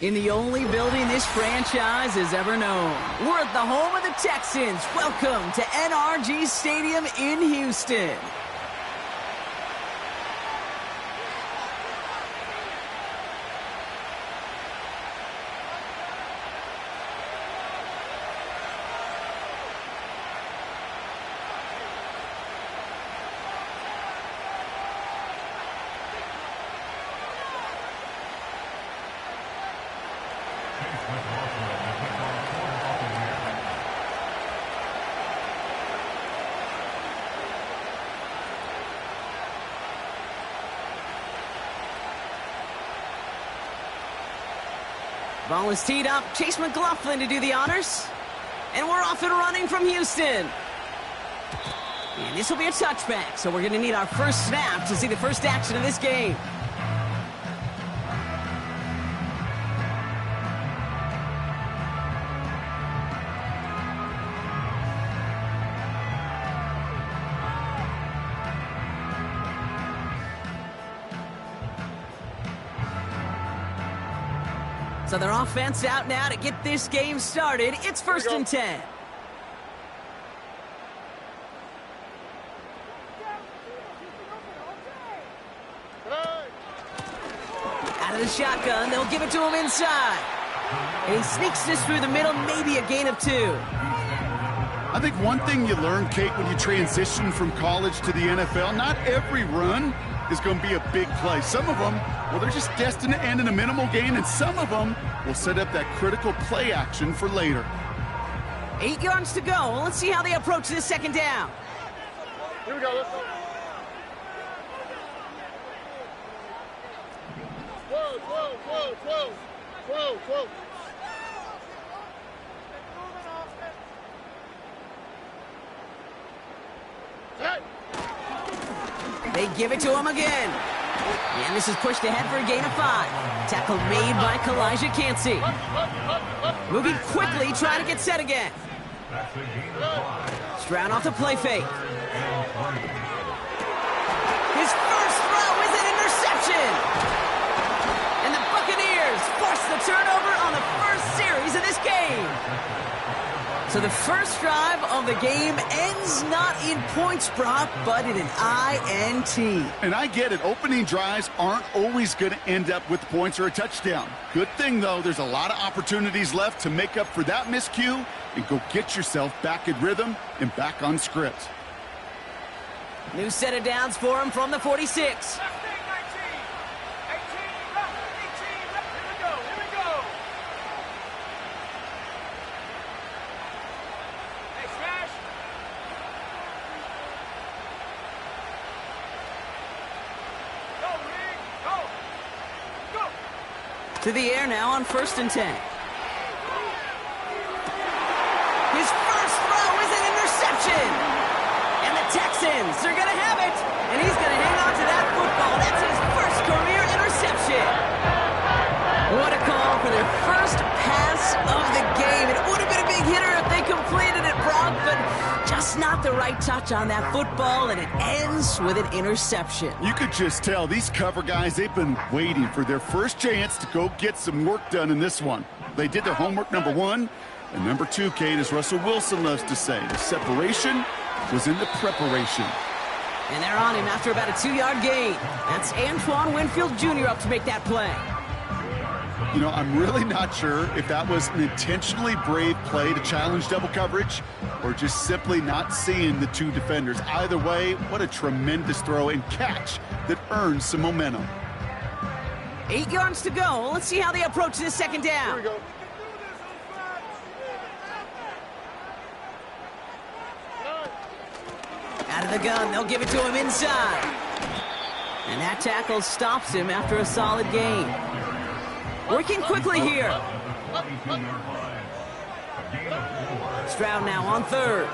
In the only building this franchise has ever known. We're at the home of the Texans. Welcome to NRG Stadium in Houston. Ball is teed up. Chase McLaughlin to do the honors. And we're off and running from Houston. And this will be a touchback, so we're going to need our first snap to see the first action of this game. So their offense out now to get this game started. It's 1st and 10. Out of the shotgun, they'll give it to him inside. And he sneaks this through the middle, maybe a gain of 2. I think one thing you learn, Kate, when you transition from college to the NFL, not every run is going to be a big play. Some of them, well, they're just destined to end in a minimal gain, and some of them will set up that critical play action for later. 8 yards to go. Let's see how they approach this second down. Here we go. Let's go. Whoa. They give it to him again. And this is pushed ahead for a gain of 5. Tackle made by Kalijah Cansey. Moving quickly, trying to get set again. Stroud off the play fake. His first throw is an interception. And the Buccaneers force the turnover on the first series of this game. So the first drive of the game ends not in points, Brock, but in an INT. And I get it. Opening drives aren't always going to end up with points or a touchdown. Good thing, though, there's a lot of opportunities left to make up for that miscue and go get yourself back in rhythm and back on script. New set of downs for him from the 46. To the air now on 1st and 10. His first throw is an interception. And the Texans are going to have it. And he's going to hang on to that football. That's his first career interception. What a call for their first pass of the game. It would have been a big hitter if they completed it, Brock, but just not the right touch on that football, and it ends with an interception. You could just tell these cover guys, they've been waiting for their first chance to go get some work done in this one. They did their homework, number 1. And number 2, Kate, as Russell Wilson loves to say, the separation was in the preparation. And they're on him after about a 2-yard gain. That's Antoine Winfield Jr. up to make that play. You know, I'm really not sure if that was an intentionally brave play to challenge double coverage or just simply not seeing the 2 defenders. Either way, what a tremendous throw and catch that earns some momentum. 8 yards to go. Let's see how they approach this second down. Here we go. Out of the gun, they'll give it to him inside. And that tackle stops him after a solid gain. Working quickly here. Stroud now on 3rd.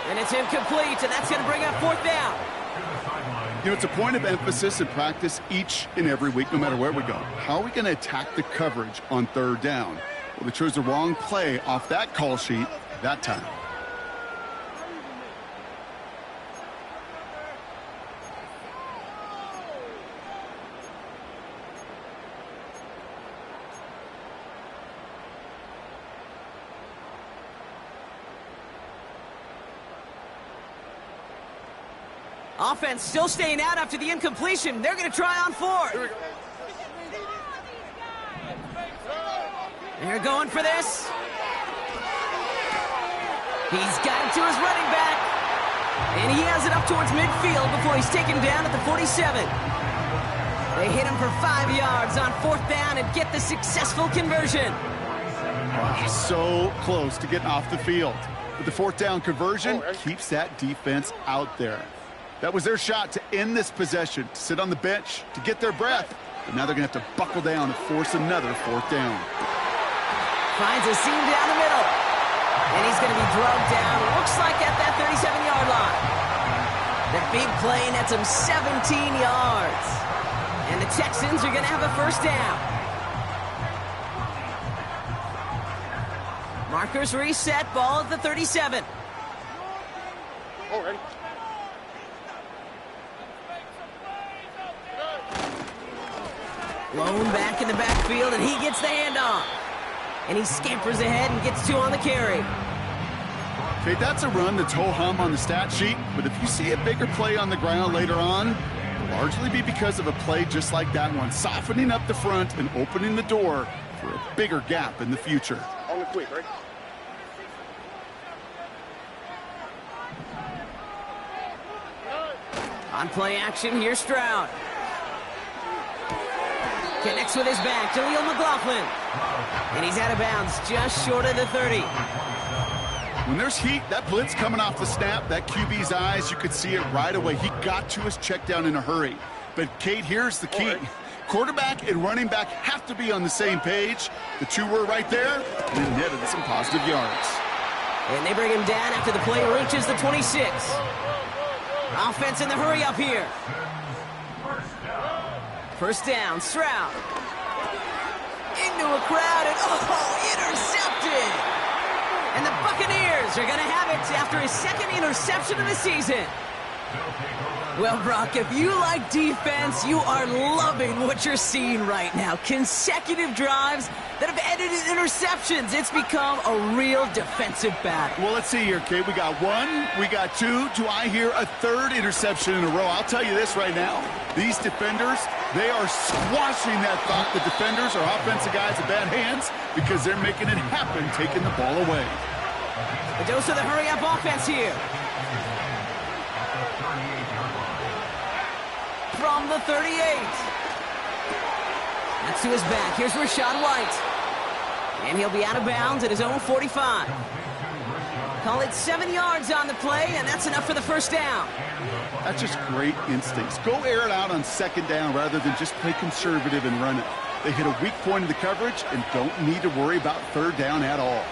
And it's incomplete, and that's going to bring up 4th down. You know, it's a point of emphasis in practice each and every week, no matter where we go. How are we going to attack the coverage on 3rd down? Well, they chose the wrong play off that call sheet that time. Offense still staying out after the incompletion. They're going to try on fourth. Here we go. They're going for this. He's got it to his running back. And he has it up towards midfield before he's taken down at the 47. They hit him for 5 yards on fourth down and get the successful conversion. Oh, so close to getting off the field. But the fourth down conversion keeps that defense out there. That was their shot to end this possession, to sit on the bench, to get their breath. But now they're going to have to buckle down and force another fourth down. Finds a seam down the middle. And he's going to be drugged down, looks like at that 37-yard line. The big play nets him 17 yards. And the Texans are going to have a first down. Markers reset, ball at the 37. Oh, ready. Lone back in the backfield, and he gets the handoff. And he scampers ahead and gets 2 on the carry. Okay, that's a run that's ho-hum on the stat sheet, but if you see a bigger play on the ground later on, it'll largely be because of a play just like that one, softening up the front and opening the door for a bigger gap in the future. On the quick, right? On play action, here's Stroud. Connects with his back, Jaleel McLaughlin. And he's out of bounds, just short of the 30. When there's heat, that blitz coming off the snap, that QB's eyes, you could see it right away. He got to his check down in a hurry. But, Kate, here's the key. Quarterback and running back have to be on the same page. The two were right there, and netted some positive yards. And they bring him down after the play reaches the 26. Offense in the hurry up here. First down, Stroud. Into a crowd, and intercepted! And the Buccaneers are going to have it after his second interception of the season. Well, Brock, if you like defense, you are loving what you're seeing right now. Consecutive drives that have ended in interceptions. It's become a real defensive battle. Well, let's see here, Kate. We got 1, we got 2. Do I hear a third interception in a row? I'll tell you this right now. These defenders, they are squashing that thought. The defenders are offensive guys in bad hands because they're making it happen, taking the ball away. A dose of the hurry-up offense here. From the 38. That's to his back. Here's Rachaad White. And he'll be out of bounds at his own 45. Call it 7 yards on the play, and that's enough for the first down. That's just great instincts. Go air it out on second down rather than just play conservative and run it. They hit a weak point in the coverage and don't need to worry about third down at all.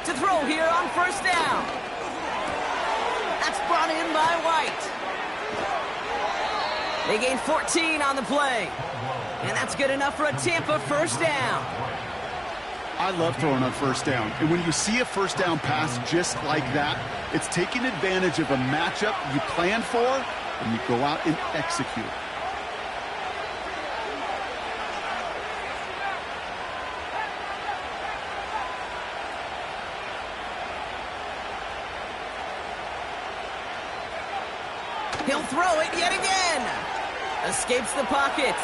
To throw here on first down. That's brought in by White. They gain 14 on the play. And that's good enough for a Tampa first down. I love throwing on first down. And when you see a first down pass just like that, it's taking advantage of a matchup you planned for, and you go out and execute. He'll throw it yet again. Escapes the pocket.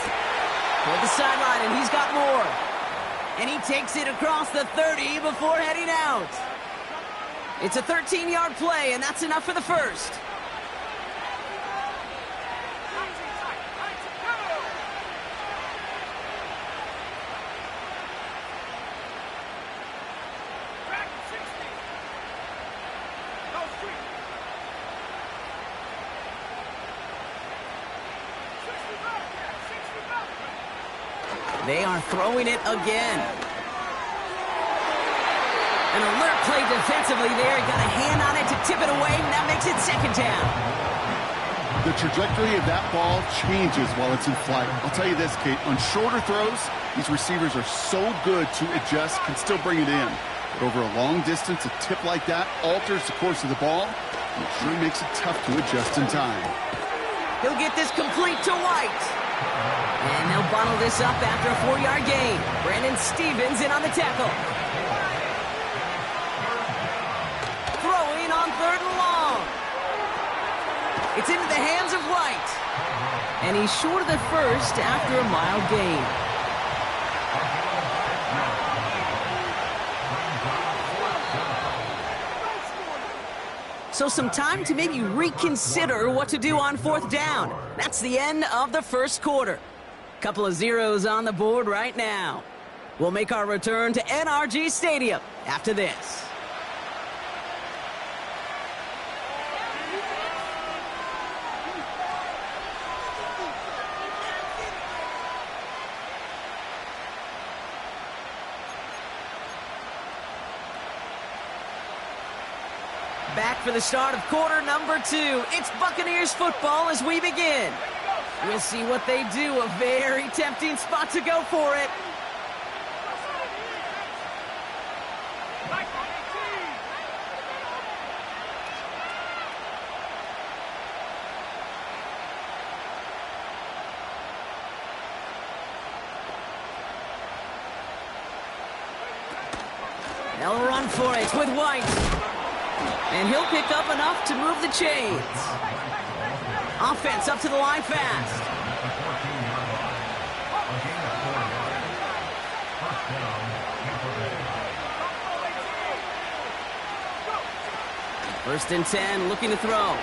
Toward the sideline, and he's got more. And he takes it across the 30 before heading out. It's a 13-yard play, and that's enough for the first. They are throwing it again. An alert play defensively there. Got a hand on it to tip it away, and that makes it second down. The trajectory of that ball changes while it's in flight. I'll tell you this, Kate, on shorter throws, these receivers are so good to adjust, can still bring it in. But over a long distance, a tip like that alters the course of the ball, and it sure makes it tough to adjust in time. He'll get this complete to White. And they'll bottle this up after a 4-yard gain. Brandon Stevens in on the tackle. Throwing on third and long. It's into the hands of White. And he's short of the first after a mild gain. So some time to maybe reconsider what to do on 4th down. That's the end of the first quarter. Couple of zeros on the board right now. We'll make our return to NRG Stadium after this. Back for the start of quarter number 2. It's Buccaneers football as we begin. We'll see what they do. A very tempting spot to go for it. They'll run for it with White. And he'll pick up enough to move the chains. Offense up to the line fast. First and 10, looking to throw.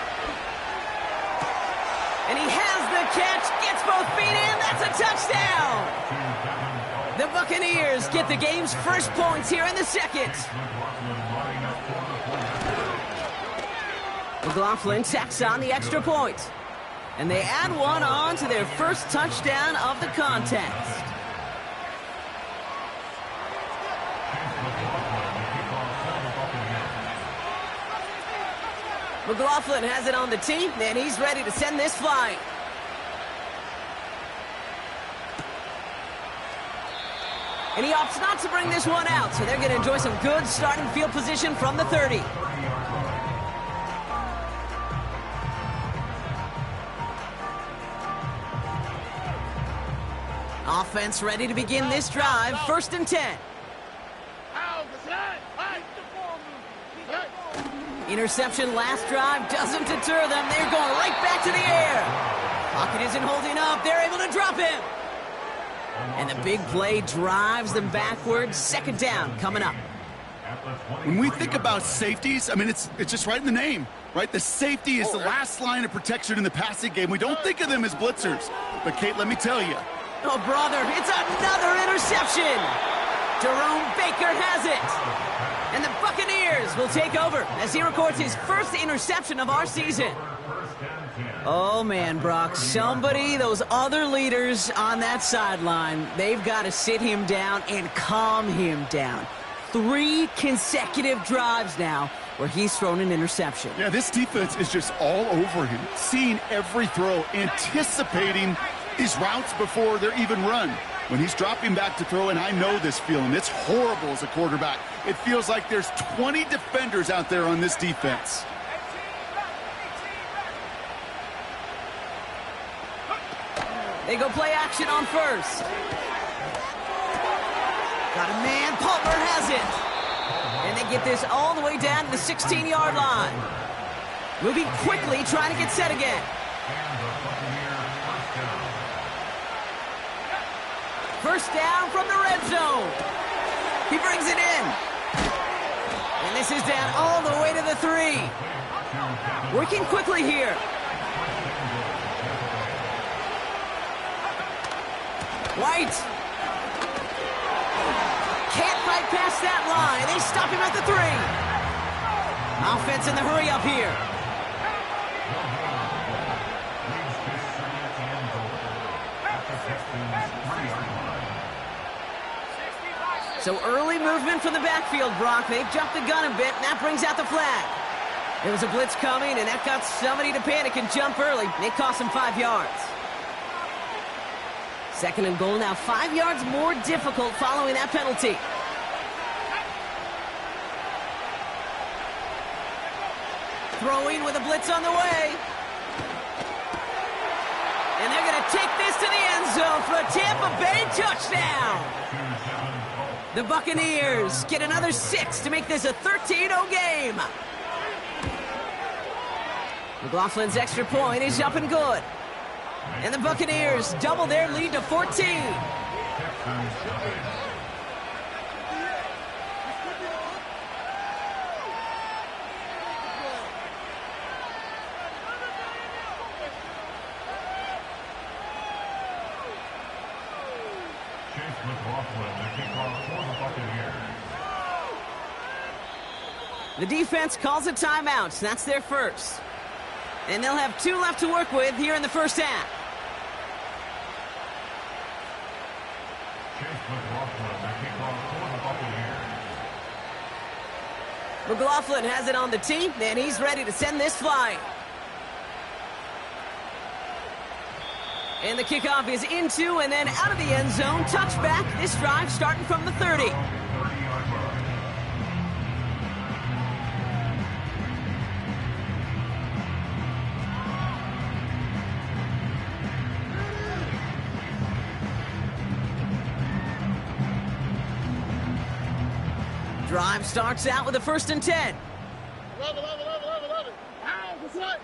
And he has the catch, gets both feet in, that's a touchdown! The Buccaneers get the game's first points here in the second. McLaughlin tacks on the extra point. And they add one on to their first touchdown of the contest. McLaughlin has it on the tee, and he's ready to send this flying. And he opts not to bring this one out, so they're going to enjoy some good starting field position from the 30. Offense ready to begin this drive. First and 10. Interception last drive doesn't deter them. They're going right back to the air. Pocket isn't holding up. They're able to drop him. And the big play drives them backwards. Second down coming up. When we think about safeties, I mean, it's just right in the name, right? The safety is the last line of protection in the passing game. We don't think of them as blitzers. But, Kate, let me tell you. Oh, brother, it's another interception. Jerome Baker has it. And the Buccaneers will take over as he records his first interception of our season. Oh, man, Brock, those other leaders on that sideline, they've got to sit him down and calm him down. 3 consecutive drives now where he's thrown an interception. Yeah, this defense is just all over him, seeing every throw, anticipating these routes before they're even run. When he's dropping back to throw, and I know this feeling, it's horrible as a quarterback. It feels like there's 20 defenders out there on this defense. They go play action on first. Got a man, Palmer has it. And they get this all the way down to the 16-yard line. Moving quickly, trying to get set again. First down from the red zone. He brings it in. And this is down all the way to the 3. Working quickly here. White. Can't fight past that line. They stop him at the 3. Offense in the hurry up here. So early movement from the backfield, Brock. They've jumped the gun a bit, and that brings out the flag. There was a blitz coming, and that got somebody to panic and jump early. It cost them 5 yards. Second and goal now, 5 yards more difficult following that penalty. Throwing with a blitz on the way. And they're going to take this to the end zone for a Tampa Bay touchdown. The Buccaneers get another 6 to make this a 13-0 game. McLaughlin's extra point is up and good. And the Buccaneers double their lead to 14. The defense calls a timeout. That's their first. And they'll have 2 left to work with here in the first half. McLaughlin has it on the tee, and he's ready to send this flying. And the kickoff is into and then out of the end zone. Touchback. This drive starting from the 30. Drive starts out with a 1st and 10. 11. Ow, what's that?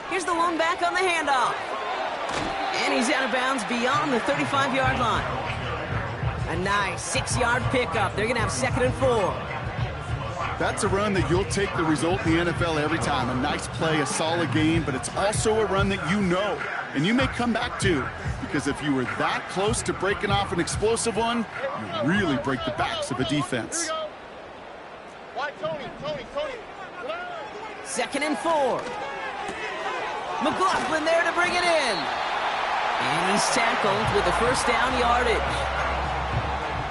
Here's the one back on the handoff. And he's out of bounds beyond the 35-yard line. A nice 6-yard pickup. They're going to have 2nd and 4. That's a run that you'll take the result in the NFL every time. A nice play, a solid game, but it's also a run that you know, and you may come back to, because if you were that close to breaking off an explosive one, you really break the backs of a defense. Why, Tony? 2nd and 4. McLaughlin there to bring it in. And he's tackled with the 1st down yardage.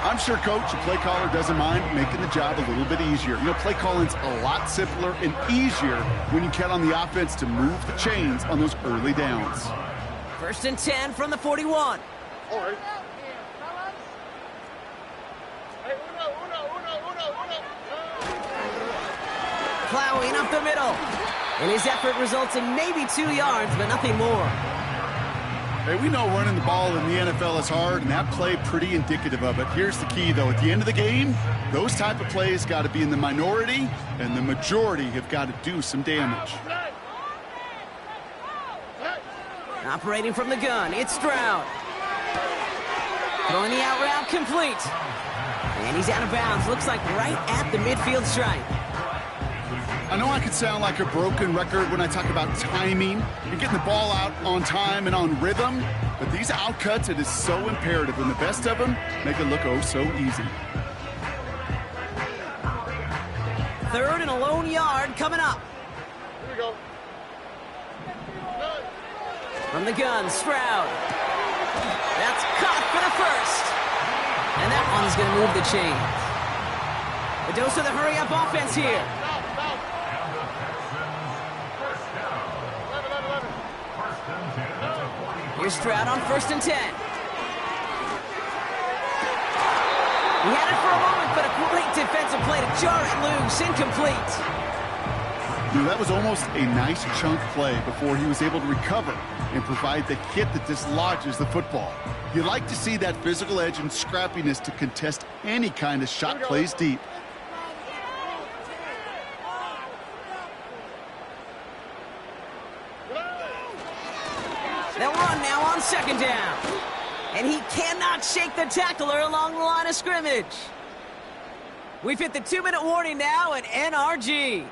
I'm sure Coach, the play caller, doesn't mind making the job a little bit easier. You know, play calling's a lot simpler and easier when you count on the offense to move the chains on those early downs. 1st and 10 from the 41. All right. Plowing up the middle. And his effort results in maybe 2 yards, but nothing more. Hey, we know running the ball in the NFL is hard, and that play pretty indicative of it. Here's the key, though. At the end of the game, those type of plays got to be in the minority, and the majority have got to do some damage. Operating from the gun, it's Stroud. Throwing the out route complete. And he's out of bounds. Looks like right at the midfield stripe. I know I could sound like a broken record when I talk about timing and getting the ball out on time and on rhythm, but these outcuts, it is so imperative, and the best of them make it look oh so easy. 3rd and a lone yard coming up. Here we go. From the gun, Stroud. That's caught for the 1st. And that one's going to move the chains. A dose of the hurry-up offense here. Here's Stroud on 1st and 10. He had it for a moment, but a great defensive play to jar it loose. Incomplete. Dude, that was almost a nice chunk play before he was able to recover and provide the hit that dislodges the football. You like to see that physical edge and scrappiness to contest any kind of shot plays deep. They'll run now on 2nd down. And he cannot shake the tackler along the line of scrimmage. We've hit the 2-minute warning now at NRG.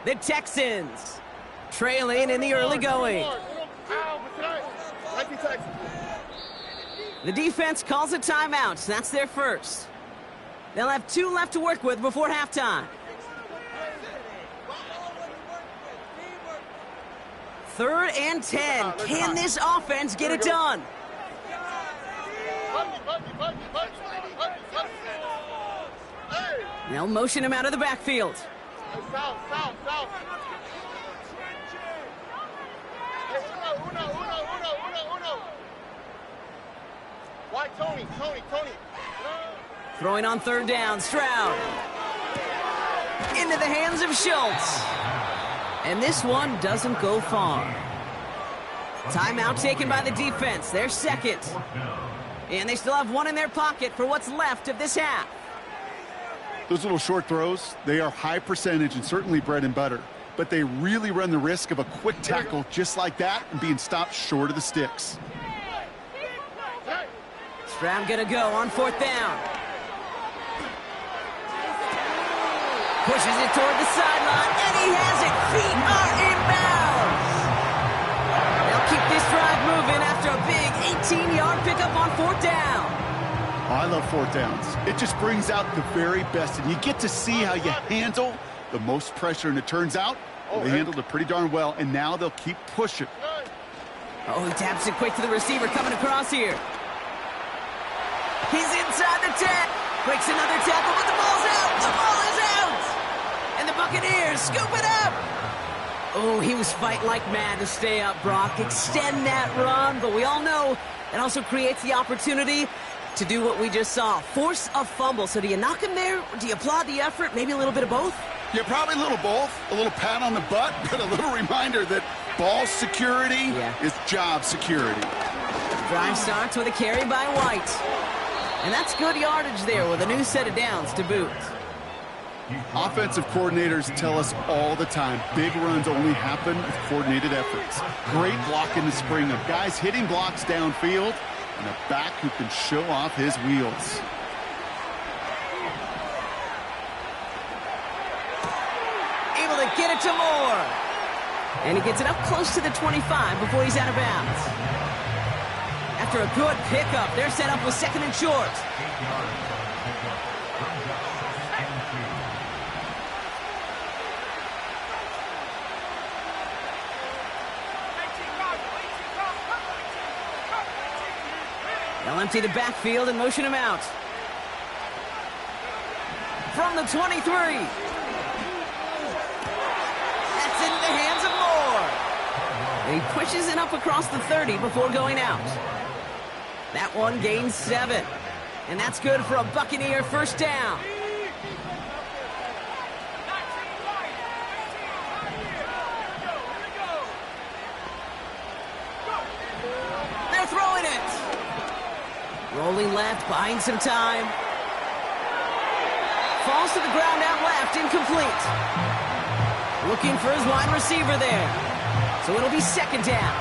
The Texans trailing in the early going. The defense calls a timeout. That's their first. They'll have 2 left to work with before halftime. 3rd and 10. Can this offense get it done? They'll motion him out of the backfield. Why, Tony? Throwing on 3rd down, Stroud. Into the hands of Schultz. And this one doesn't go far. Timeout taken by the defense. Their second. And they still have one in their pocket for what's left of this half. Those little short throws, they are high percentage and certainly bread and butter. But they really run the risk of a quick tackle just like that and being stopped short of the sticks. Stroud gonna go on 4th down. Pushes it toward the sideline, and he has it. Feet are inbounds. They'll keep this drive moving after a big 18-yard pickup on 4th down. Oh, I love 4th downs. It just brings out the very best, and you get to see how you handle the most pressure, and it turns out they handled it pretty darn well, and now they'll keep pushing. Oh, he taps it quick to the receiver coming across here. He's inside the 10. Breaks another tackle, but the ball's out. The ball is out. And the Buccaneers scoop it up. Oh, he was fighting like mad to stay up, Brock. Extend that run, but we all know it also creates the opportunity to do what we just saw. Force a fumble. So do you knock him there? Or do you applaud the effort? Maybe a little bit of both? Yeah, probably a little both. A little pat on the butt, but a little reminder that ball security is job security. Drive starts with a carry by White. And that's good yardage there with a new set of downs to boot. Offensive coordinators tell us all the time, big runs only happen with coordinated efforts. Great block in the spring of guys hitting blocks downfield and a back who can show off his wheels. Able to get it to Moore. And he gets it up close to the 25 before he's out of bounds. After a good pickup, they're set up with 2nd and short. They'll empty the backfield and motion him out. From the 23. That's into the hands of Moore. And he pushes it up across the 30 before going out. That one gains 7. And that's good for a Buccaneer 1st down. They're throwing it. Rolling left, buying some time. Falls to the ground out left, incomplete. Looking for his wide receiver there. So it'll be 2nd down.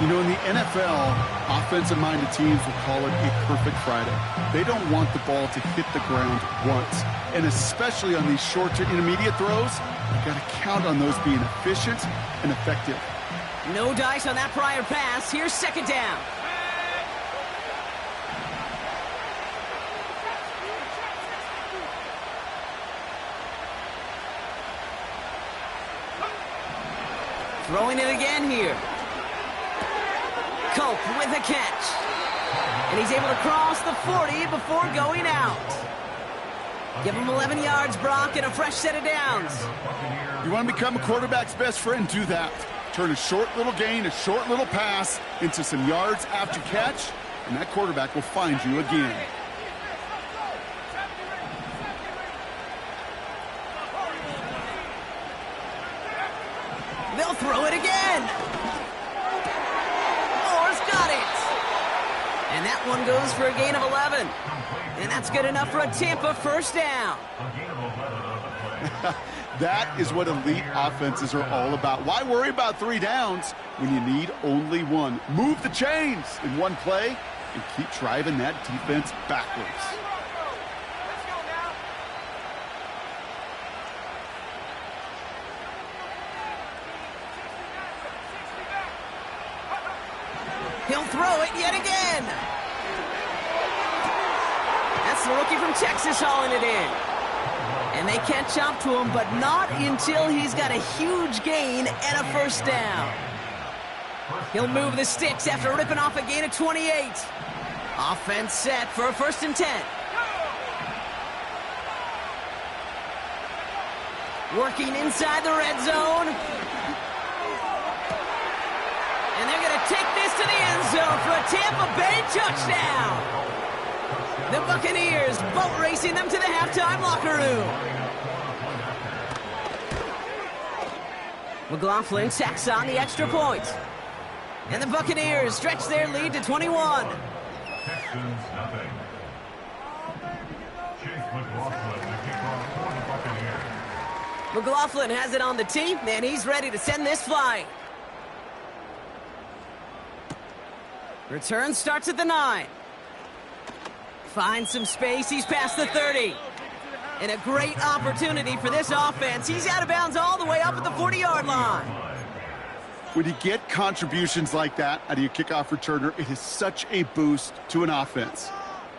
You know, in the NFL, offensive-minded teams will call it a perfect Friday. They don't want the ball to hit the ground once. And especially on these short to intermediate throws, you got to count on those being efficient and effective. No dice on that prior pass. Here's 2nd down. Throwing it again here. Cope with a catch. And he's able to cross the 40 before going out. Give him 11 yards, Brock, and a fresh set of downs. You want to become a quarterback's best friend? Do that. Turn a short little gain, a short little pass into some yards after catch, and that quarterback will find you again. They'll throw it again. Moore's got it. And that one goes for a gain of 11. And that's good enough for a Tampa 1st down. That is what elite offenses are all about. Why worry about 3 downs when you need only 1? Move the chains in one play and keep driving that defense backwards. He'll throw it yet again. That's the rookie from Texas hauling it in. And they catch up to him, but not until he's got a huge gain and a 1st down. He'll move the sticks after ripping off a gain of 28. Offense set for a 1st and 10. Working inside the red zone. And they're going to take this to the end zone for a Tampa Bay touchdown. The Buccaneers boat racing them to the halftime locker room. McLaughlin tacks on the extra point. And the Buccaneers stretch their lead to 21. Texans nothing. Chase McLaughlin, the kickoff for the Buccaneers. McLaughlin has it on the tee, and he's ready to send this flying. Return starts at the 9. Finds some space, he's past the 30. And a great opportunity for this offense. He's out of bounds all the way up at the 40-yard line. When you get contributions like that out of your kickoff returner, it is such a boost to an offense.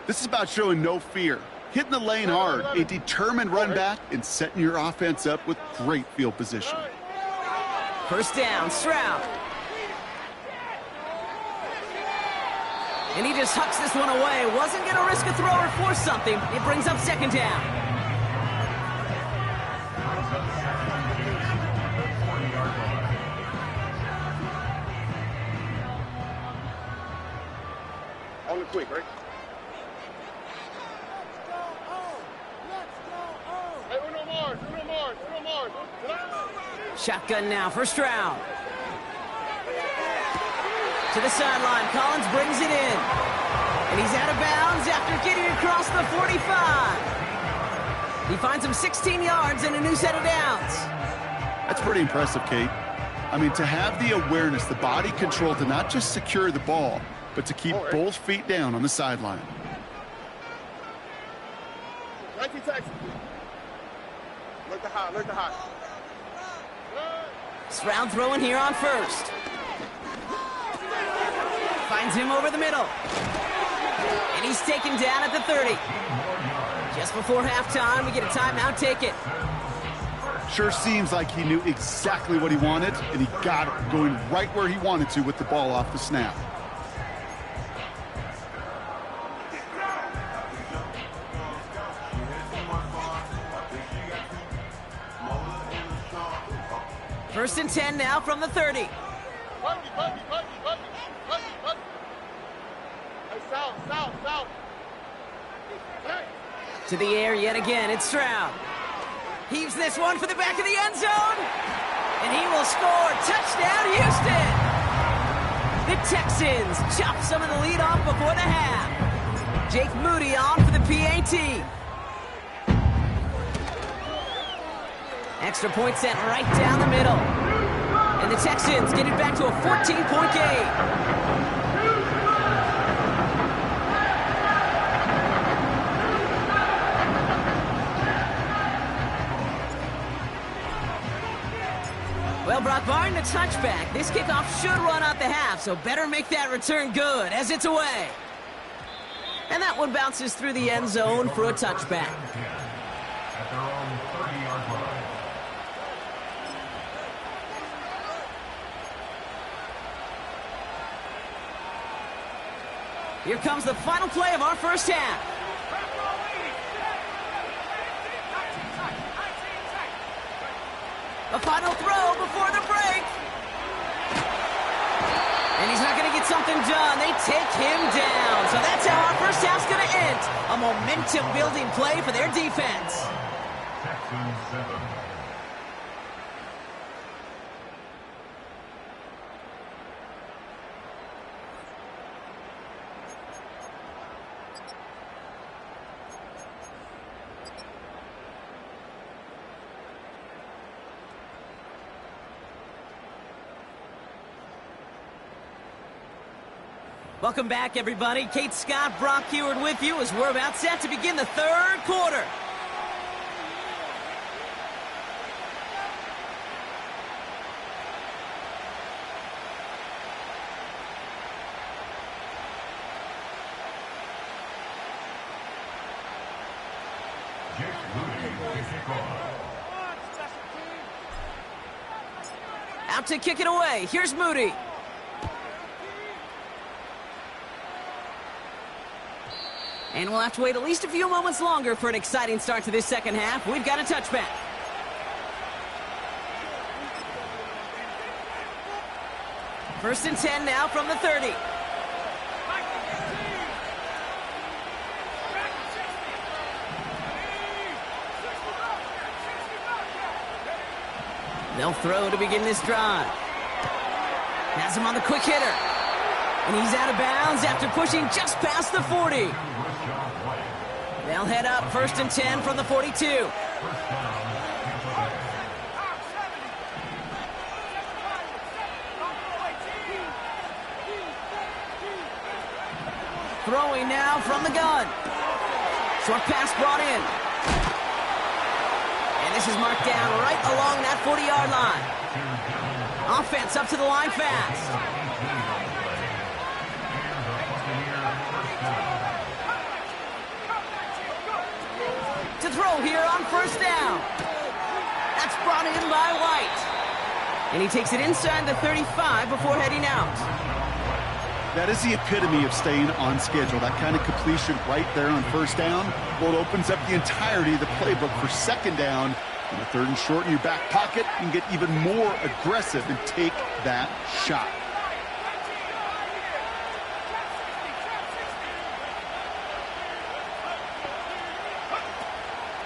This is about showing no fear, hitting the lane hard, a determined run back, and setting your offense up with great field position. First down, Stroud. And he just hucks this one away. Wasn't going to risk a throw or force something. It brings up second down. On the quick, right? Hey, Uno Mars. Shotgun now for Stroud. To the sideline, Collins brings it in. And he's out of bounds after getting across the 45. He finds him 16 yards and a new set of downs. That's pretty impressive, Kate. I mean, to have the awareness, the body control to not just secure the ball, but to keep both feet down on the sideline. 19 Texans. Look the high. Stroud throwing here on first. Finds him over the middle. And he's taken down at the 30. Just before halftime, we get a timeout, take it. Sure seems like he knew exactly what he wanted, and he got it going right where he wanted to with the ball off the snap. First and 10 now from the 30. Hey, south. Hey. To the air yet again, it's Stroud. Heaves this one for the back of the end zone. And he will score. Touchdown, Houston. The Texans chop some of the lead off before the half. Jake Moody on for the PAT. Extra point sent right down the middle. And the Texans get it back to a 14-point game. Well, Brock, barring the touchback, this kickoff should run out the half, so better make that return good as it's away. And that one bounces through the end zone for a touchback. At their own 30-yard line. Here comes the final play of our first half. A final throw before the break. And he's not going to get something done. They take him down. So that's how our first half's going to end. A momentum-building play for their defense. Texans 7. Welcome back, everybody. Kate Scott, Brock Heward with you as we're about set to begin the third quarter. Out to kick it away. Here's Moody. And we'll have to wait at least a few moments longer for an exciting start to this second half. We've got a touchback. First and 10 now from the 30. They'll throw to begin this drive. Has him on the quick hitter. And he's out of bounds after pushing just past the 40. They'll head up 1st and 10 from the 42. Throwing now from the gun. Short pass brought in. And this is marked down right along that 40-yard line. Offense up to the line fast. To throw here on 1st down. That's brought in by White. And he takes it inside the 35 before heading out. That is the epitome of staying on schedule. That kind of completion right there on 1st down. Well, it opens up the entirety of the playbook for 2nd down. In the 3rd and short in your back pocket, you can get even more aggressive and take that shot.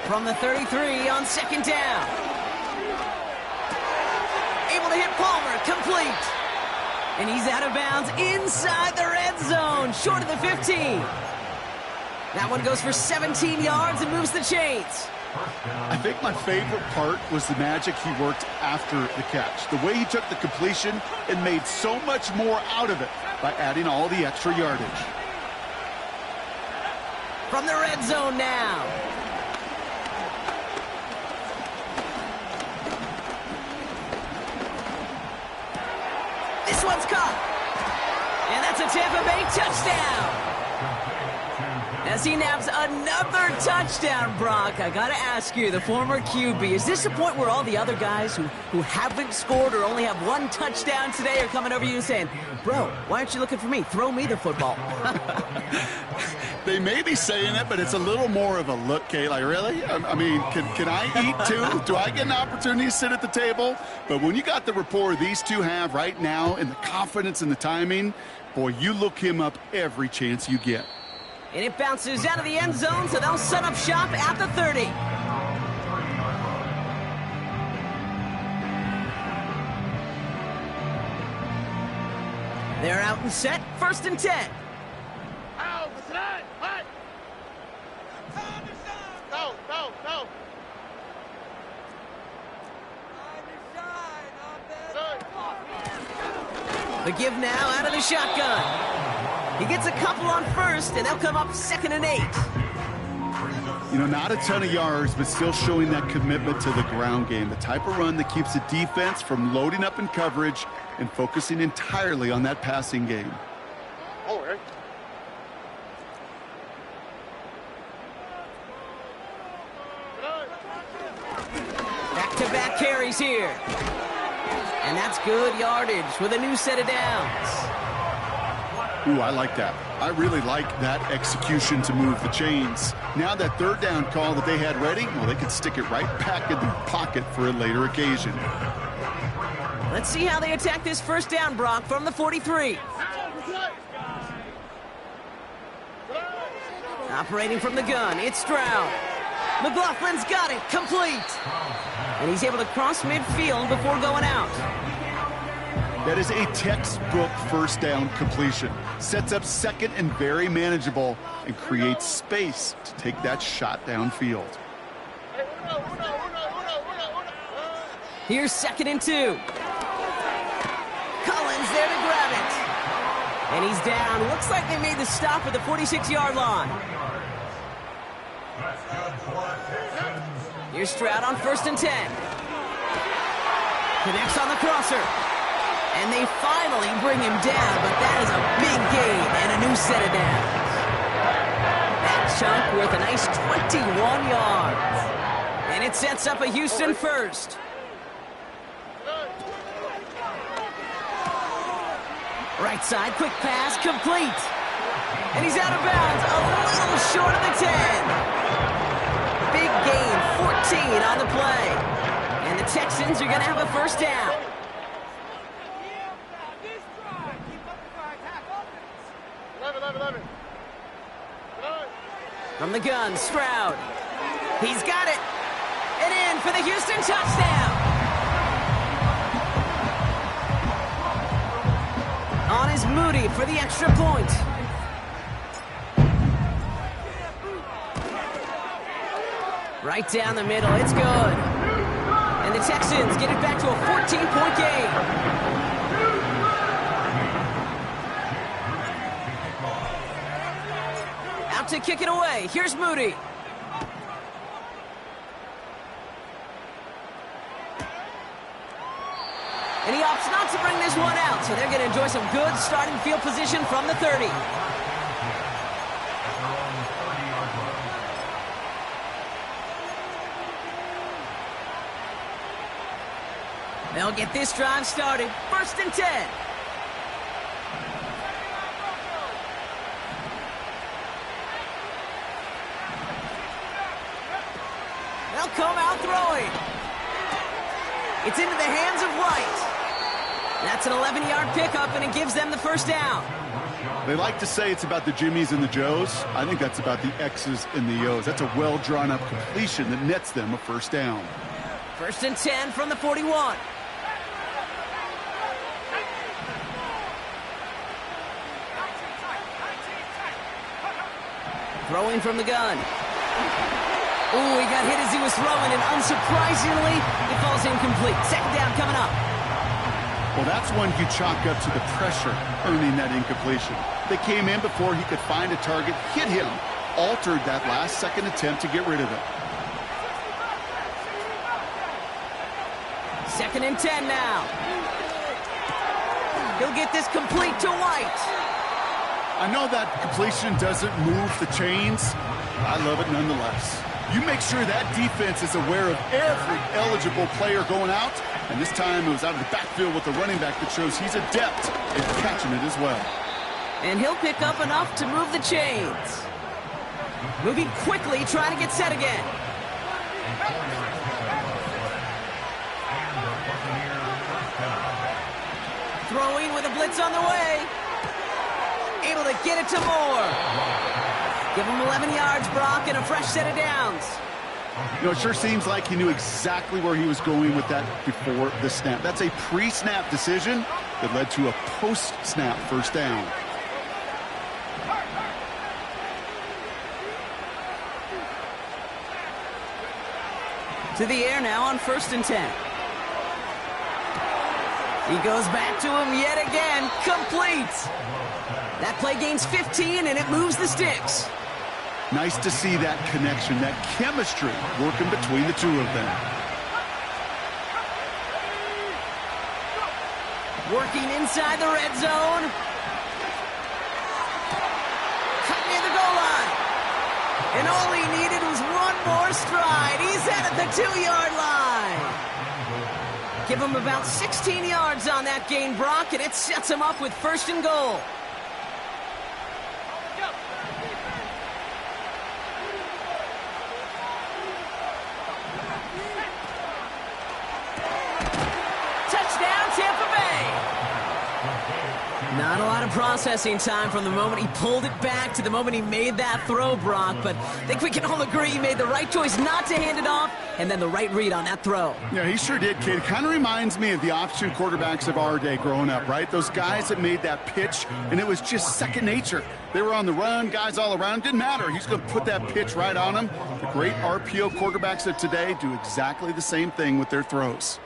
From the 33 on 2nd down. Able to hit Palmer, complete. And he's out of bounds inside the red zone, short of the 15. That one goes for 17 yards and moves the chains. I think my favorite part was the magic he worked after the catch. The way he took the completion and made so much more out of it by adding all the extra yardage. From the red zone now. This one's caught. And that's a Tampa Bay touchdown. As he naps another touchdown, Brock, I gotta ask you, the former QB, is this a point where all the other guys who haven't scored or only have one touchdown today are coming over you and saying, bro, why aren't you looking for me? Throw me the football. They may be saying it, but it's a little more of a look, Kate. Like, really? I mean, can I eat too? Do I get an opportunity to sit at the table? But when you got the rapport these two have right now and the confidence and the timing, boy, you look him up every chance you get. And it bounces out of the end zone, so they'll set up shop at the 30. They're out and set, 1st and 10. No. The give now out of the shotgun. He gets a couple on 1st, and they'll come up 2nd and 8. You know, not a ton of yards, but still showing that commitment to the ground game. The type of run that keeps the defense from loading up in coverage and focusing entirely on that passing game. Oh, right. Back-to-back carries here. And that's good yardage with a new set of downs. Ooh, I like that. I really like that execution to move the chains. Now that 3rd down call that they had ready, well, they can stick it right back in their pocket for a later occasion. Let's see how they attack this 1st down, Brock, from the 43. Operating from the gun, it's Stroud. McLaughlin's got it, complete. And he's able to cross midfield before going out. That is a textbook 1st down completion. Sets up 2nd and very manageable and creates space to take that shot downfield. Here's 2nd and 2. Collins there to grab it. And he's down. Looks like they made the stop at the 46-yard line. Here's Stroud on 1st and 10. Connects on the crosser. And they finally bring him down, but that is a big gain and a new set of downs. That chunk worth a nice 21 yards. And it sets up a Houston 1st. Right side, quick pass, complete. And he's out of bounds, a little short of the 10. Big gain, 14 on the play. And the Texans are going to have a 1st down. From the gun, Stroud. He's got it. And in for the Houston touchdown. On is Moody for the extra point. Right down the middle, it's good. And the Texans get it back to a 14-point game. Out to kick it away. Here's Moody. And he opts not to bring this one out, so they're going to enjoy some good starting field position from the 30. They'll get this drive started. 1st and 10. They'll come out throwing. It's into the hands of White. That's an 11-yard pickup, and it gives them the first down. They like to say it's about the Jimmies and the Joes. I think that's about the X's and the O's. That's a well-drawn-up completion that nets them a first down. 1st and 10 from the 41. Throwing from the gun. Ooh, he got hit as he was throwing, and unsurprisingly, it falls incomplete. 2nd down coming up. Well, that's one you chalk up to the pressure earning that incompletion. They came in before he could find a target, hit him, altered that last-second attempt to get rid of it. 2nd and 10 now. He'll get this complete to White. I know that completion doesn't move the chains. I love it nonetheless. You make sure that defense is aware of every eligible player going out, and this time it was out of the backfield with the running back that shows he's adept at catching it as well. And he'll pick up enough to move the chains. Moving quickly, trying to get set again. Throwing with a blitz on the way. Able to get it to Moore. Give him 11 yards, Brock, and a fresh set of downs. You know, it sure seems like he knew exactly where he was going with that before the snap. That's a pre-snap decision that led to a post-snap first down. To the air now on 1st and 10. He goes back to him yet again. Complete. That play gains 15, and it moves the sticks. Nice to see that connection, that chemistry working between the two of them. Working inside the red zone. Cut near the goal line. And all he needed was one more stride. He's at the 2-yard line. Give him about 16 yards on that gain, Brock, and it sets him up with 1st and goal. Not a lot of processing time from the moment he pulled it back to the moment he made that throw, Brock, but I think we can all agree he made the right choice not to hand it off, and then the right read on that throw. Yeah, he sure did, kid. Kind of reminds me of the option quarterbacks of our day growing up, right? Those guys that made that pitch, and it was just second nature. They were on the run, guys all around. Didn't matter. He's going to put that pitch right on him. The great RPO quarterbacks of today do exactly the same thing with their throws.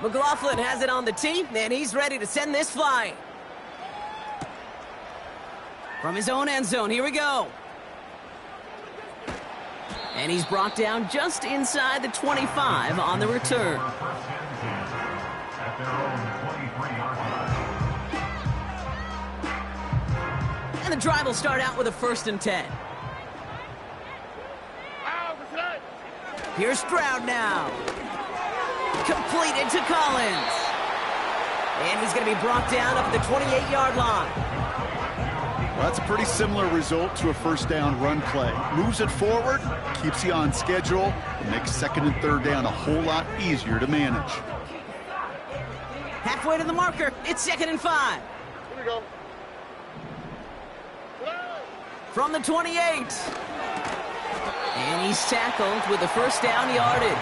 McLaughlin has it on the tee, and he's ready to send this flying. From his own end zone, here we go. And he's brought down just inside the 25 on the return. And the drive will start out with a 1st and 10. Here's Stroud now. Completed to Collins. And he's going to be brought down up at the 28-yard line. Well, that's a pretty similar result to a first down run play. Moves it forward, keeps you on schedule, and makes 2nd and 3rd down a whole lot easier to manage. Halfway to the marker, it's 2nd and 5. Here we go. From the 28. And he's tackled with the first down yardage.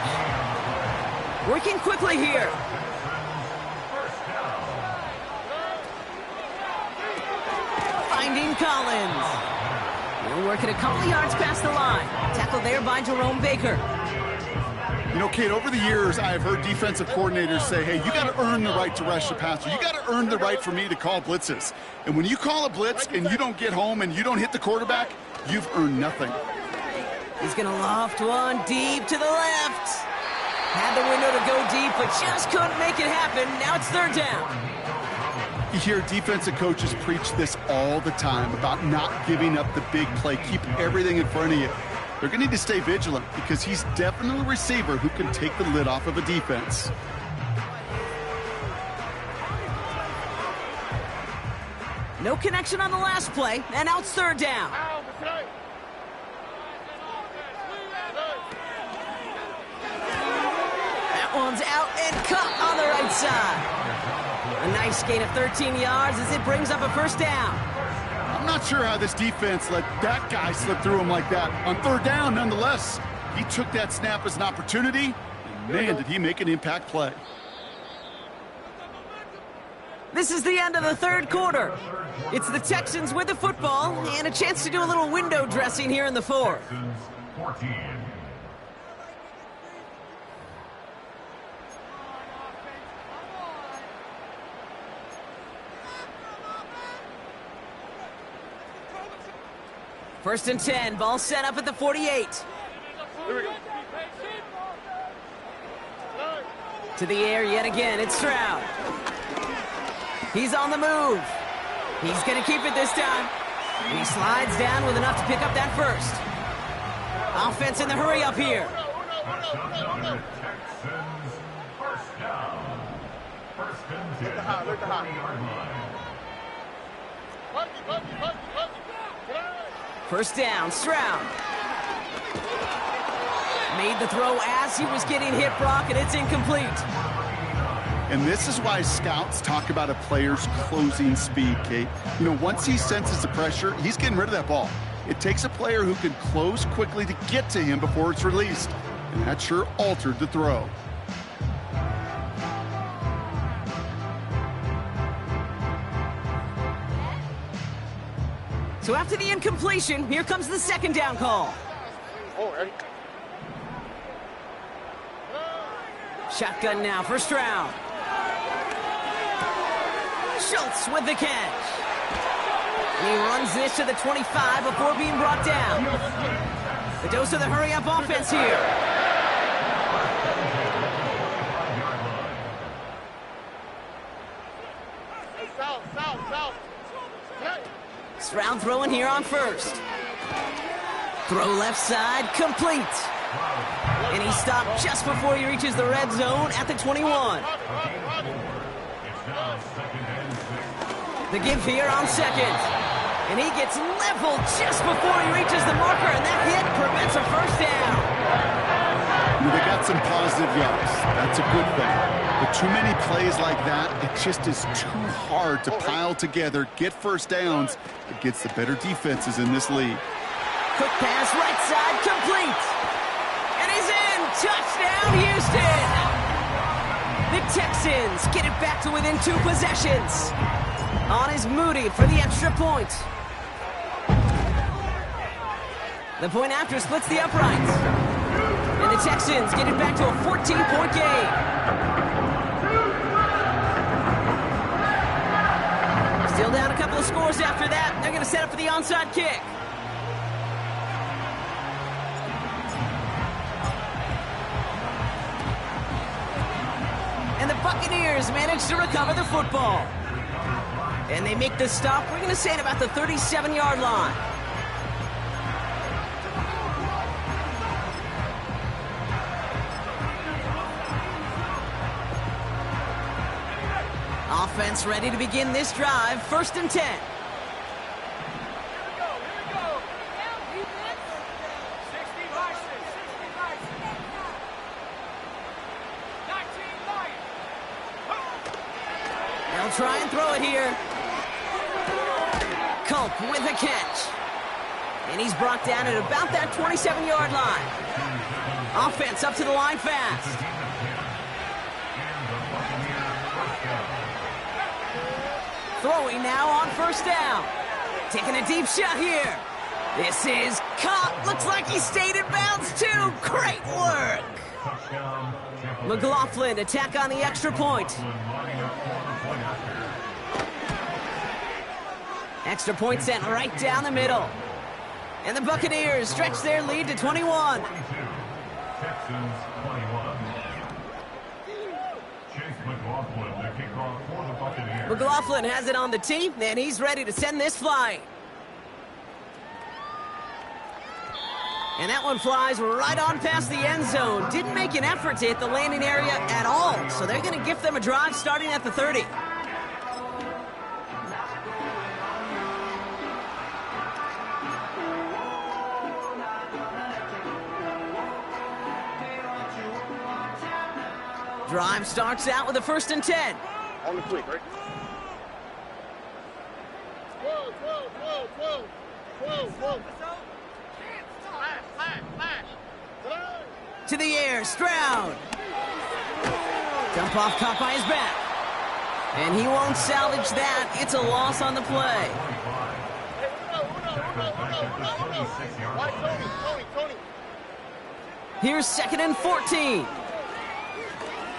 Working quickly here. Collins. He'll work it a couple of yards past the line. Tackled there by Jerome Baker. You know, Kate, over the years, I've heard defensive coordinators say, hey, you got to earn the right to rush the passer. You got to earn the right for me to call blitzes. And when you call a blitz and you don't get home and you don't hit the quarterback, you've earned nothing. He's going to loft one deep to the left. Had the window to go deep, but just couldn't make it happen. Now it's third down. You hear defensive coaches preach this all the time about not giving up the big play. Keep everything in front of you. They're going to need to stay vigilant because he's definitely a receiver who can take the lid off of a defense. No connection on the last play, and now it's third down. That one's out and cut on the right side. A nice gain of 13 yards as it brings up a first down. I'm not sure how this defense let that guy slip through him like that. On third down, nonetheless, he took that snap as an opportunity, and man, did he make an impact play. This is the end of the third quarter. It's the Texans with the football and a chance to do a little window dressing here in the fourth. 14. First and 10, ball set up at the 48. Here we go. To the air yet again, it's Stroud. He's on the move. He's going to keep it this time. And he slides down with enough to pick up that first. Offense in the hurry up here. Texans, first down. First and 10. Look the high, look the high. 40-yard line. First down, Stroud. Made the throw as he was getting hit, Brock, and it's incomplete. And this is why scouts talk about a player's closing speed, Kate. You know, once he senses the pressure, he's getting rid of that ball. It takes a player who can close quickly to get to him before it's released. And that sure altered the throw. So after the incompletion, here comes the second down call. Oh, ready? Shotgun now for Stroud. Schultz with the catch. And he runs this to the 25 before being brought down. The dose of the hurry-up offense here. South. Stroud throwing here on first. Throw left side, complete. And he stopped just before he reaches the red zone at the 21. The give here on second. And he gets leveled just before he reaches the marker, and that hit prevents a first down. They got some positive yards. That's a good thing. But too many plays like that, it just is too hard to pile together, get first downs against the better defenses in this league. Quick pass, right side, complete. And he's in. Touchdown, Houston. The Texans get it back to within 2 possessions. On is Moody for the extra point. The point after splits the uprights. And the Texans get it back to a 14-point game. Still down a couple of scores after that. They're going to set up for the onside kick. And the Buccaneers manage to recover the football. And they make the stop, we're going to say, at about the 37-yard line. Offense ready to begin this drive. First and 10. They'll try and throw it here. Culp with a catch. And he's brought down at about that 27-yard line. Offense up to the line fast. Throwing now on first down. Taking a deep shot here. This is caught. Looks like he stayed in bounds, too. Great work. Touchdown, Tampa Bay. McLaughlin, attack on the extra point. Lining up for the point after. Extra point sent right down the middle. And the Buccaneers stretch their lead to 21. 22. Texans 21. Chase McLaughlin, the kickoff for the Buccaneers. McLaughlin has it on the tee, and he's ready to send this flying. And that one flies right on past the end zone. Didn't make an effort to hit the landing area at all, so they're going to gift them a drive starting at the 30. Drive starts out with a 1st and 10. On the quick, right? Whoa, whoa, whoa, whoa. Whoa, whoa. Flash, flash, flash. To the air, Stroud. Dump off caught by his back. And he won't salvage that. It's a loss on the play. Why, Tony. Here's 2nd and 14.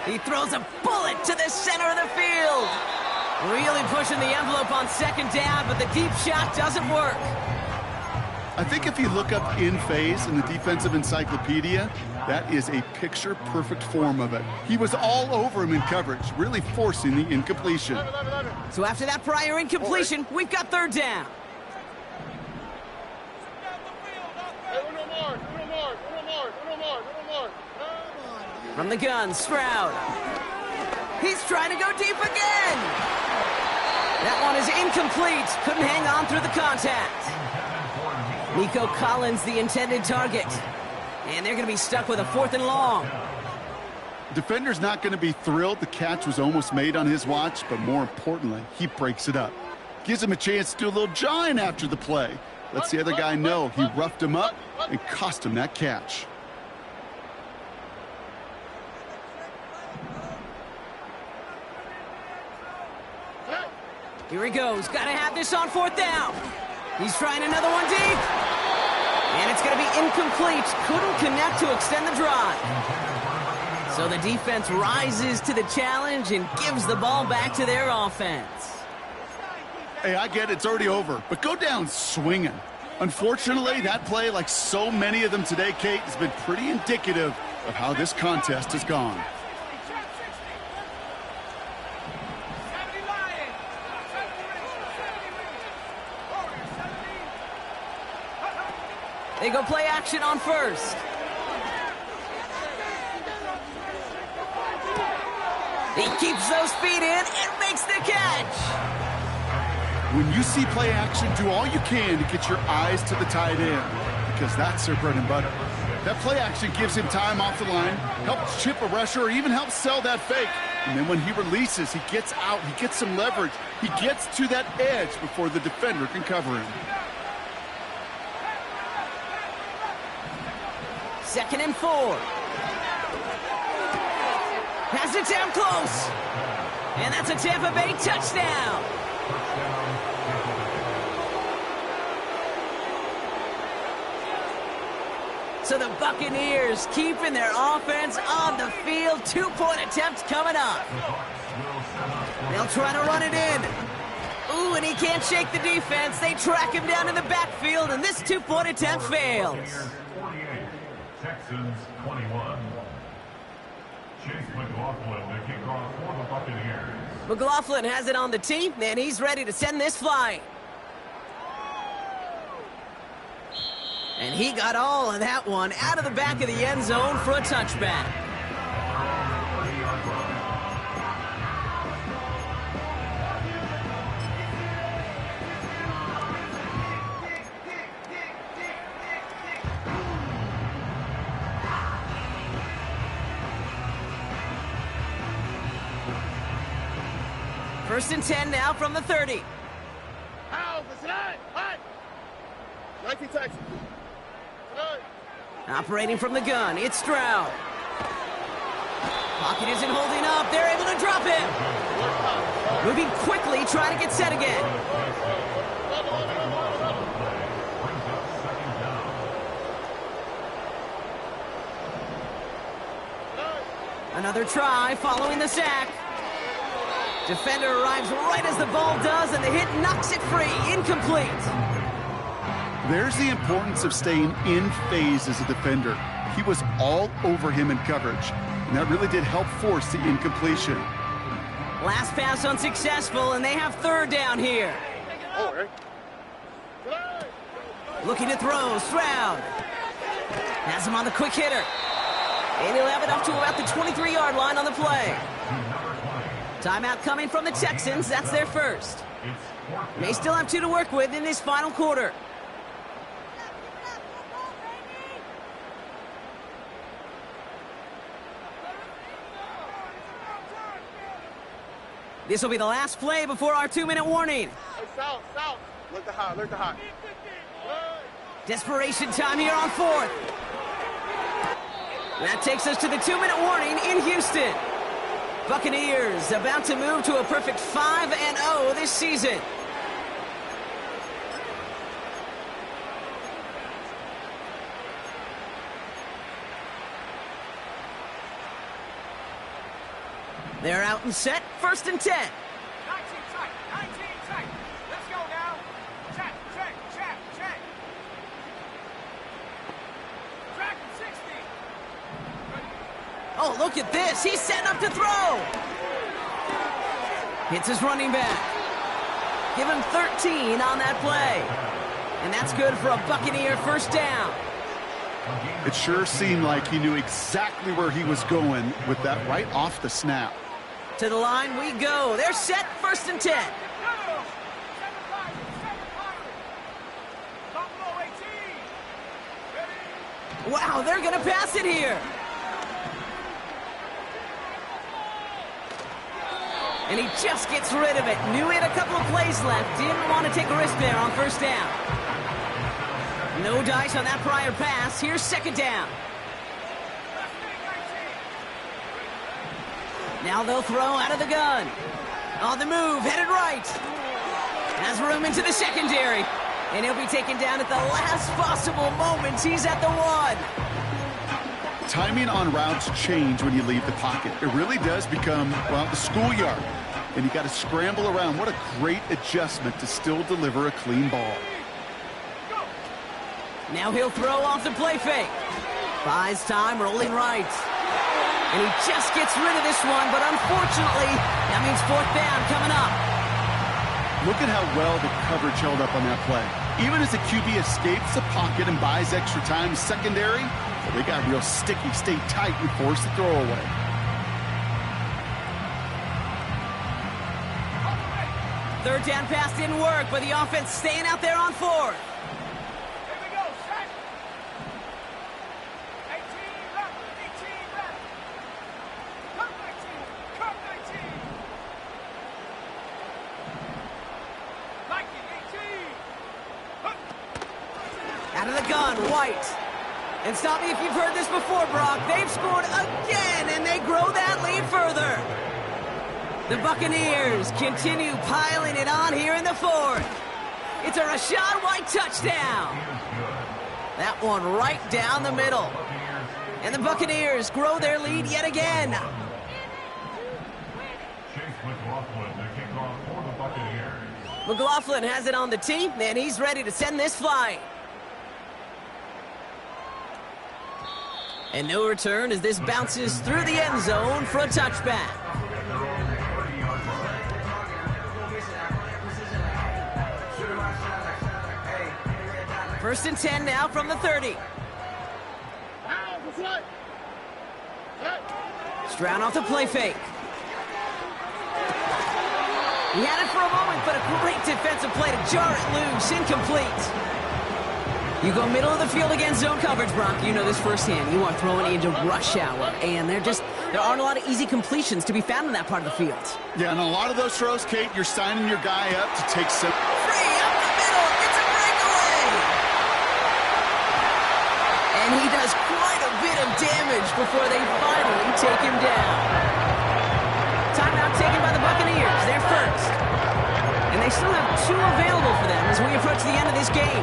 He throws a bullet to the center of the field. Really pushing the envelope on 2nd down, but the deep shot doesn't work. I think if you look up in phase in the defensive encyclopedia, that is a picture-perfect form of it. He was all over him in coverage, really forcing the incompletion. So after that prior incompletion, we've got 3rd down. From the gun, Stroud. He's trying to go deep again. That one is incomplete. Couldn't hang on through the contact. Nico Collins, the intended target. And they're going to be stuck with a 4th and long. Defender's not going to be thrilled the catch was almost made on his watch, but more importantly, he breaks it up. Gives him a chance to do a little jawing after the play. Lets the other guy know he roughed him up and cost him that catch. Here he goes. Got to have this on 4th down. He's trying another one deep. And it's going to be incomplete. Couldn't connect to extend the drive. So the defense rises to the challenge and gives the ball back to their offense. Hey, I get it. It's already over. But go down swinging. Unfortunately, that play, like so many of them today, Kate, has been pretty indicative of how this contest has gone. They go play action on 1st. He keeps those feet in and makes the catch. When you see play action, do all you can to get your eyes to the tight end, because that's their bread and butter. That play action gives him time off the line, helps chip a rusher, or even helps sell that fake. And then when he releases, he gets out, he gets some leverage. He gets to that edge before the defender can cover him. 2nd and 4. Has it down close. And that's a Tampa Bay touchdown. So the Buccaneers keeping their offense on the field. 2-point attempt coming up. They'll try to run it in. Ooh, and he can't shake the defense. They track him down in the backfield, and this 2-point attempt fails. 48, Texans 21. Chase McLaughlin, the kickoff for the Buccaneers. McLaughlin has it on the tee, and he's ready to send this flying. And he got all of that one out of the back of the end zone for a touchback. First and 10 now from the 30. Operating from the gun, it's Stroud. Pocket isn't holding up. They're able to drop him. Moving quickly, trying to get set again. Another try following the sack. Defender arrives right as the ball does, and the hit knocks it free. Incomplete. There's the importance of staying in phase as a defender. He was all over him in coverage, and that really did help force the incompletion. Last pass unsuccessful, and they have third down here. Looking to throw, Stroud. Has him on the quick hitter. And he'll have it up to about the 23-yard line on the play. Timeout coming from the Texans. That's their first. They still have 2 to work with in this final quarter. This will be the last play before our 2-minute warning. Hey, south. Look the hot. Desperation time here on 4th. That takes us to the 2-minute warning in Houston. Buccaneers about to move to a perfect 5-0 this season. They're out and set, 1st and 10. 19 tight. Let's go now. Check. Track 60. Oh, look at this. He's setting up to throw. Hits his running back. Give him 13 on that play. And that's good for a Buccaneer first down. It sure seemed like he knew exactly where he was going with that right off the snap. To the line we go. They're set, 1st and 10. Wow, they're going to pass it here. And he just gets rid of it. Knew he had a couple of plays left. Didn't want to take a risk there on first down. No dice on that prior pass. Here's 2nd down. Now they'll throw out of the gun. On the move, headed right. Has room into the secondary. And he'll be taken down at the last possible moment. He's at the 1. Timing on routes change when you leave the pocket. It really does become, well, the schoolyard. And you got to scramble around. What a great adjustment to still deliver a clean ball. Now he'll throw off the play fake. Buys time, rolling right. And he just gets rid of this one, but unfortunately, that means 4th down coming up. Look at how well the coverage held up on that play. Even as the QB escapes the pocket and buys extra time secondary, they got real sticky, stay tight, and force the throw away. Third down pass didn't work, but the offense staying out there on 4th. Here we go, set. 18 left. Cut 19. 18. Out of the gun, White. And stop me if you've heard this before, Brock. They've scored again, and they grow that lead further. The Buccaneers continue piling it on here in the 4th. It's a Rachaad White touchdown. That one right down the middle. And the Buccaneers grow their lead yet again. McLaughlin has it on the tee, and he's ready to send this flying. And no return as this bounces through the end zone for a touchback. First and 10 now from the 30. Stroud off the play fake. He had it for a moment, but a great defensive play to jar it loose. Incomplete. You go middle of the field against zone coverage, Brock. You know this firsthand. You are throwing into rush hour, and there aren't a lot of easy completions to be found in that part of the field. Yeah, and a lot of those throws, Kate, you're signing your guy up to take some. Free up the middle. It's a breakaway. And he does quite a bit of damage before they finally take him down. Timeout taken by the Buccaneers. They're first. And they still have 2 available for them as we approach the end of this game.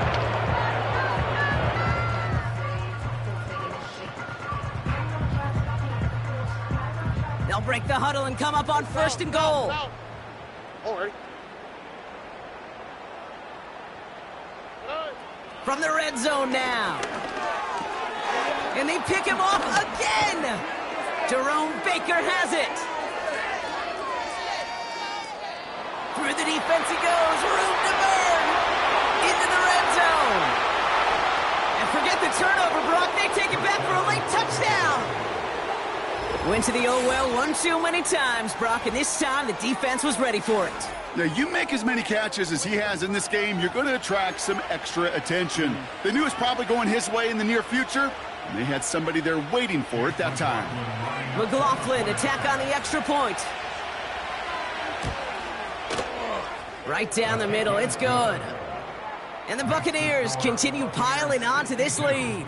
They'll break the huddle and come up on first and goal. All right. From the red zone now. And they pick him off again. Jerome Baker has it. Through the defense he goes. Room to burn. Into the red zone. And forget the turnover, Brock. They take it back for a late touchdown. Went to the oh well one too many times, Brock, and this time the defense was ready for it. Now, you make as many catches as he has in this game, you're going to attract some extra attention. They knew it was probably going his way in the near future, and they had somebody there waiting for it that time. McLaughlin, attack on the extra point. Right down the middle, it's good. And the Buccaneers continue piling on to this lead.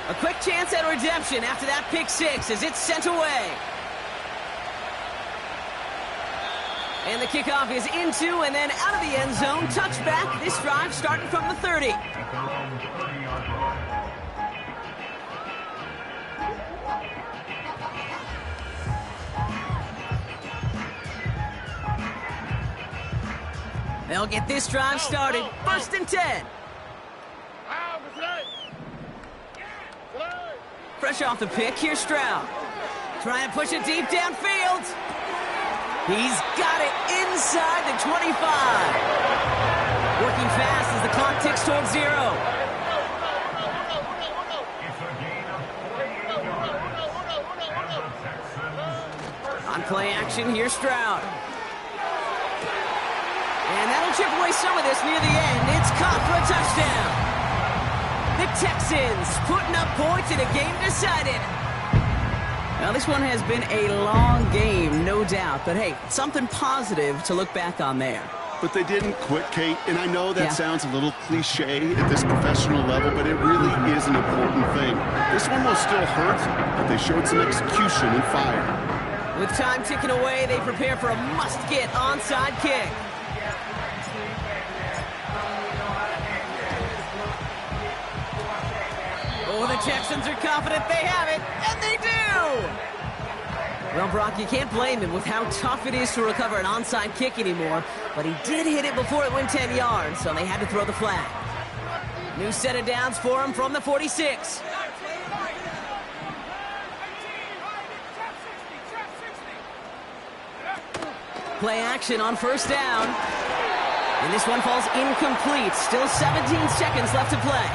A quick chance at redemption after that pick six as it's sent away. And the kickoff is into and then out of the end zone. Touchback. This drive starting from the 30. They'll get this drive started. First and 10. Fresh off the pick, here's Stroud. Trying to push it deep downfield. He's got it inside the 25. Working fast as the clock ticks towards 0. On play action, here's Stroud. And that'll chip away some of this near the end. It's caught for a touchdown. The Texans putting up points in a game decided. Now, this one has been a long game, no doubt. But, hey, something positive to look back on there. But they didn't quit, Kate, and I know that sounds a little cliche at this professional level, but it really is an important thing. This one will still hurt, but they showed some execution and fire. With time ticking away, they prepare for a must-get onside kick. Oh, the Texans are confident they have it, and they do! Well, Brock, you can't blame him with how tough it is to recover an onside kick anymore, but he did hit it before it went 10 yards, so they had to throw the flag. New set of downs for him from the 46. Play action on first down. And this one falls incomplete. Still 17 seconds left to play.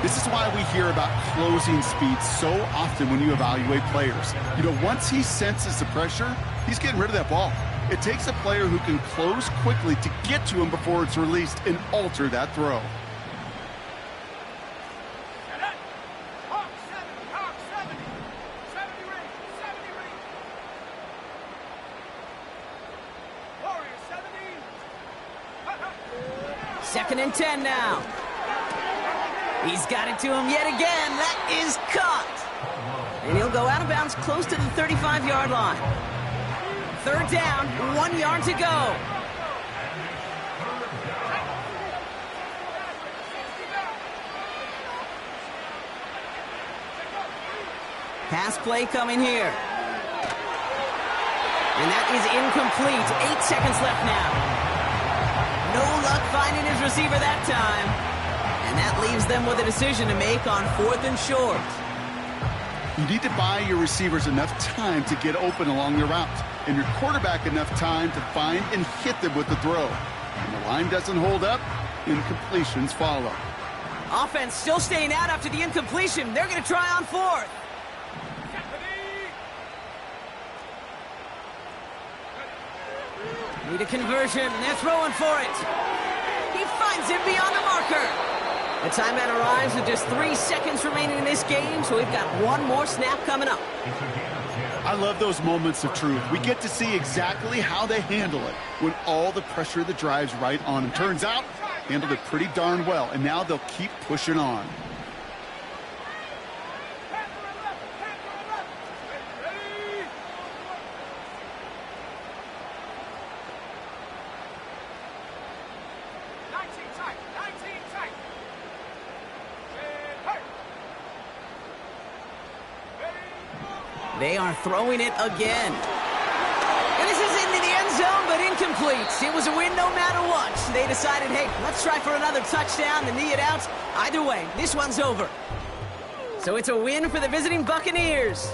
This is why we hear about closing speed so often when you evaluate players. You know, once he senses the pressure, he's getting rid of that ball. It takes a player who can close quickly to get to him before it's released and alter that throw. Second and 10 now. He's got it to him yet again. That is caught. And he'll go out of bounds close to the 35-yard line. Third down, 1 yard to go. Pass play coming here. And that is incomplete. 8 seconds left now. No luck finding his receiver that time. And that leaves them with a decision to make on 4th and short. You need to buy your receivers enough time to get open along the route, and your quarterback enough time to find and hit them with the throw. When the line doesn't hold up, incompletions follow. Offense still staying out after the incompletion. They're going to try on 4th. Need a conversion. They're throwing for it. He finds it beyond the marker. The timeout arrives with just 3 seconds remaining in this game, so we've got one more snap coming up. I love those moments of truth. We get to see exactly how they handle it when all the pressure that drives right on them. Turns out, handled it pretty darn well, and now they'll keep pushing on. They are throwing it again. And this is into the end zone, but incomplete. It was a win no matter what. They decided, hey, let's try for another touchdown to knee it out. Either way, this one's over. So it's a win for the visiting Buccaneers.